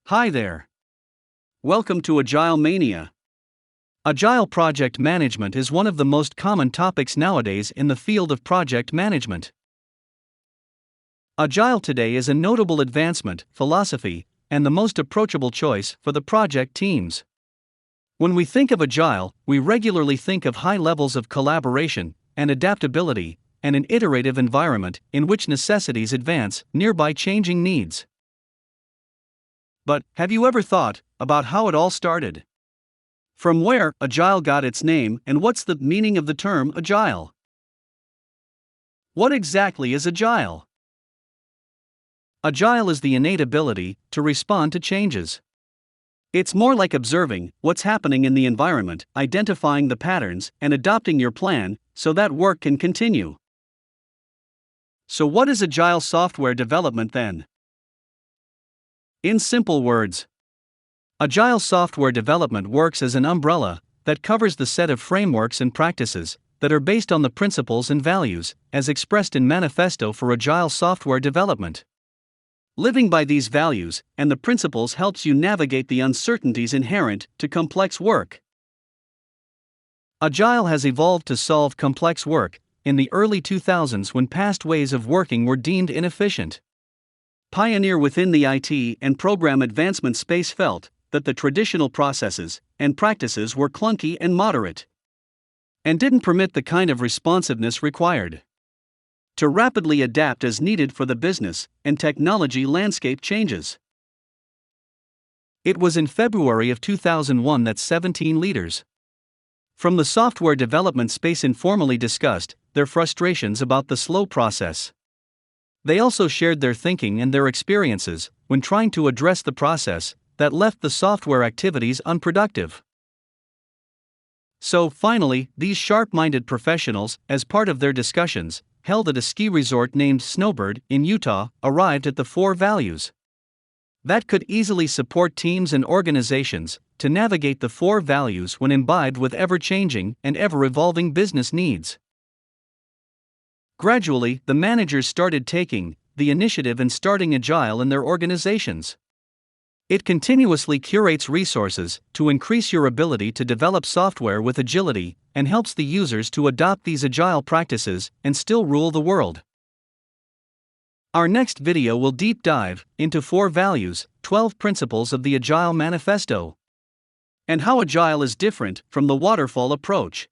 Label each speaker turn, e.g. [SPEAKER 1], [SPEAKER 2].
[SPEAKER 1] Hi there. Welcome to Agilemania. Agile Project Management is one of the most common topics nowadays in the field of project management. Agile today is a notable advancement, philosophy, and the most approachable choice for the project teams. When we think of Agile, we regularly think of high levels of collaboration and adaptability, and an iterative environment in which necessities advance nearby changing needs. But have you ever thought about how it all started? From where Agile got its name and what's the meaning of the term Agile? What exactly is Agile? Agile is the innate ability to respond to changes. It's more like observing what's happening in the environment, identifying the patterns, and adopting your plan so that work can continue. So, what is Agile software development then? In simple words, Agile software development works as an umbrella that covers the set of frameworks and practices that are based on the principles and values as expressed in Manifesto for Agile Software Development. Living by these values and the principles helps you navigate the uncertainties inherent to complex work. Agile has evolved to solve complex work in the early 2000s when past ways of working were deemed inefficient. Pioneer within the IT and program advancement space felt that the traditional processes and practices were clunky and moderate, and didn't permit the kind of responsiveness required to rapidly adapt as needed for the business and technology landscape changes. It was in February of 2001 that 17 leaders from the software development space informally discussed their frustrations about the slow process. They also shared their thinking and their experiences when trying to address the process that left the software activities unproductive. So, finally, these sharp-minded professionals, as part of their discussions, held at a ski resort named Snowbird in Utah, arrived at the 4 values that could easily support teams and organizations to navigate the 4 values when imbibed with ever-changing and ever-evolving business needs. Gradually, the managers started taking the initiative and starting Agile in their organizations. It continuously curates resources to increase your ability to develop software with agility and helps the users to adopt these Agile practices and still rule the world. Our next video will deep dive into 4 values, 12 principles of the Agile Manifesto, and how Agile is different from the waterfall approach.